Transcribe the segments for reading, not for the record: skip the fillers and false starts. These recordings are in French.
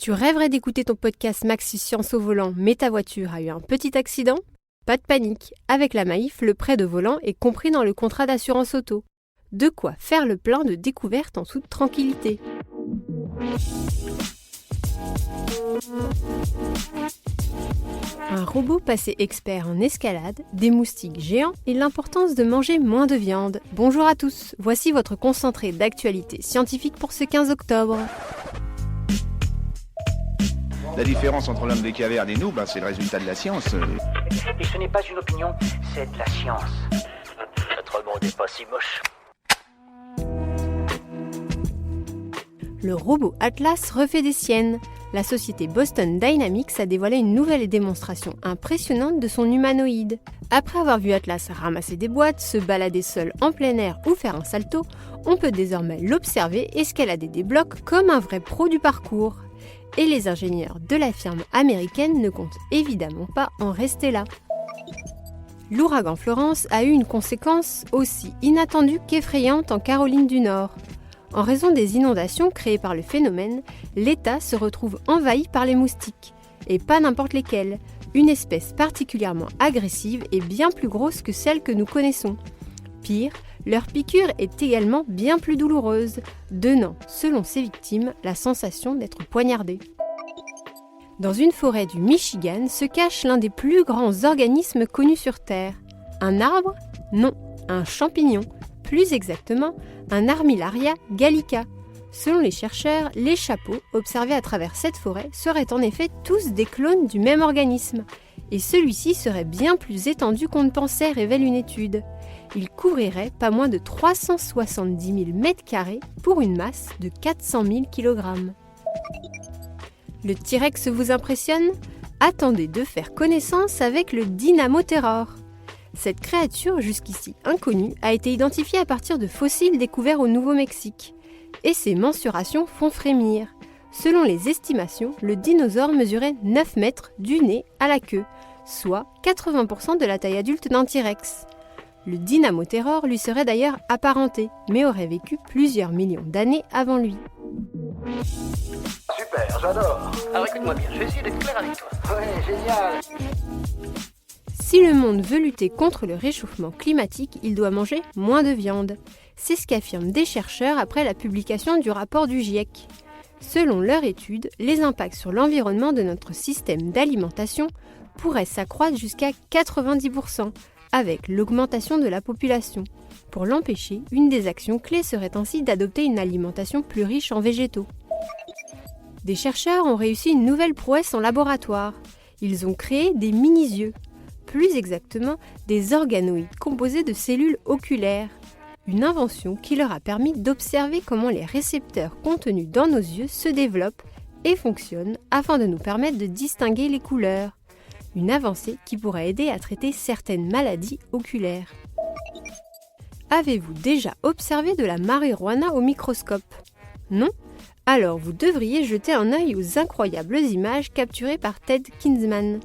Tu rêverais d'écouter ton podcast Maxi Science au volant, mais ta voiture a eu un petit accident ? Pas de panique, avec la Maïf, le prêt de volant est compris dans le contrat d'assurance auto. De quoi faire le plein de découvertes en toute tranquillité. Un robot passé expert en escalade, des moustiques géants et l'importance de manger moins de viande. Bonjour à tous, voici votre concentré d'actualité scientifique pour ce 15 octobre. La différence entre l'homme des cavernes et nous, c'est le résultat de la science. Et ce n'est pas une opinion, c'est de la science. Notre monde n'est pas si moche. Le robot Atlas refait des siennes. La société Boston Dynamics a dévoilé une nouvelle démonstration impressionnante de son humanoïde. Après avoir vu Atlas ramasser des boîtes, se balader seul en plein air ou faire un salto, on peut désormais l'observer escalader des blocs comme un vrai pro du parcours. Et les ingénieurs de la firme américaine ne comptent évidemment pas en rester là. L'ouragan Florence a eu une conséquence aussi inattendue qu'effrayante en Caroline du Nord. En raison des inondations créées par le phénomène, l'État se retrouve envahi par les moustiques. Et pas n'importe lesquels, une espèce particulièrement agressive et bien plus grosse que celle que nous connaissons. Pire, leur piqûre est également bien plus douloureuse, donnant, selon ses victimes, la sensation d'être poignardées. Dans une forêt du Michigan se cache l'un des plus grands organismes connus sur Terre. Un arbre ? Non, un champignon. Plus exactement, un Armillaria gallica. Selon les chercheurs, les chapeaux observés à travers cette forêt seraient en effet tous des clones du même organisme. Et celui-ci serait bien plus étendu qu'on ne pensait, révèle une étude. Il couvrirait pas moins de 370 000 m² pour une masse de 400 000 kg. Le T-Rex vous impressionne ? Attendez de faire connaissance avec le Dynamotheror. Cette créature, jusqu'ici inconnue, a été identifiée à partir de fossiles découverts au Nouveau-Mexique. Et ses mensurations font frémir. Selon les estimations, le dinosaure mesurait 9 mètres du nez à la queue, soit 80% de la taille adulte d'un T-Rex. Le Dynamotheror lui serait d'ailleurs apparenté, mais aurait vécu plusieurs millions d'années avant lui. Super, j'adore. Alors écoute-moi bien, je vais essayer d'être clair avec toi. Ouais, génial. Si le monde veut lutter contre le réchauffement climatique, il doit manger moins de viande. C'est ce qu'affirment des chercheurs après la publication du rapport du GIEC. Selon leur étude, les impacts sur l'environnement de notre système d'alimentation pourraient s'accroître jusqu'à 90%, avec l'augmentation de la population. Pour l'empêcher, une des actions clés serait ainsi d'adopter une alimentation plus riche en végétaux. Des chercheurs ont réussi une nouvelle prouesse en laboratoire. Ils ont créé des mini-yeux, plus exactement des organoïdes composés de cellules oculaires. Une invention qui leur a permis d'observer comment les récepteurs contenus dans nos yeux se développent et fonctionnent afin de nous permettre de distinguer les couleurs. Une avancée qui pourrait aider à traiter certaines maladies oculaires. Avez-vous déjà observé de la marijuana au microscope ? Non ? Alors vous devriez jeter un œil aux incroyables images capturées par Ted Kinsman.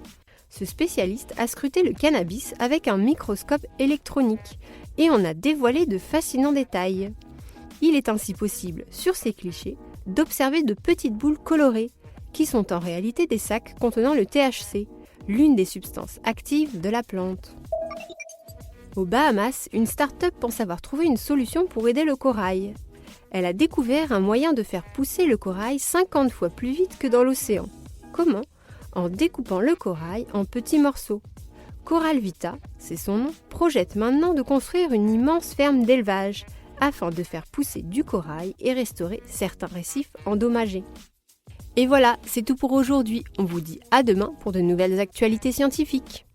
Ce spécialiste a scruté le cannabis avec un microscope électronique et en a dévoilé de fascinants détails. Il est ainsi possible, sur ces clichés, d'observer de petites boules colorées, qui sont en réalité des sacs contenant le THC, l'une des substances actives de la plante. Aux Bahamas, une start-up pense avoir trouvé une solution pour aider le corail. Elle a découvert un moyen de faire pousser le corail 50 fois plus vite que dans l'océan. Comment ? En découpant le corail en petits morceaux. Coral Vita, c'est son nom, projette maintenant de construire une immense ferme d'élevage afin de faire pousser du corail et restaurer certains récifs endommagés. Et voilà, c'est tout pour aujourd'hui. On vous dit à demain pour de nouvelles actualités scientifiques.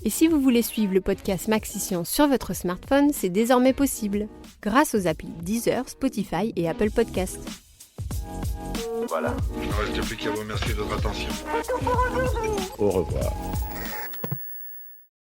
Et si vous voulez suivre le podcast Maxi Science sur votre smartphone, c'est désormais possible, grâce aux applis Deezer, Spotify et Apple Podcasts. Voilà. Il ne reste plus qu'à vous remercier de votre attention. Au revoir.